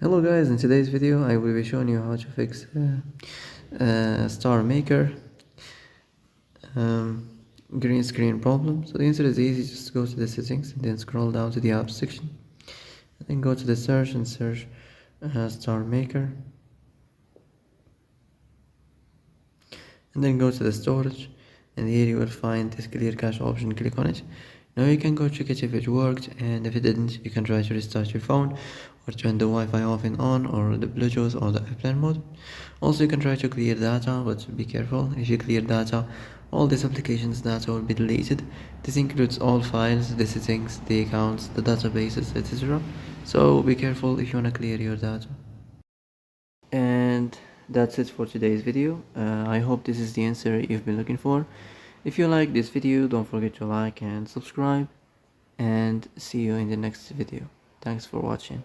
Hello guys, in today's video I will be showing you how to fix Starmaker green screen problem. So the answer is easy, just go to the settings and then scroll down to the apps section and then go to the search and search Starmaker and then go to the storage, and here you will find this clear cache option. Click on it. Now you can go check it if it worked, and if it didn't you can try to restart your phone or turn the Wi-Fi off and on, or the Bluetooth or the airplane mode. Also you can try to clear data, but be careful. If you clear data, all these applications data will be deleted. This includes all files, the settings, the accounts, the databases, etc. So be careful if you want to clear your data. And that's it for today's video. I hope this is the answer you've been looking for. If you like this video, don't forget to like and subscribe, and see you in the next video. Thanks for watching.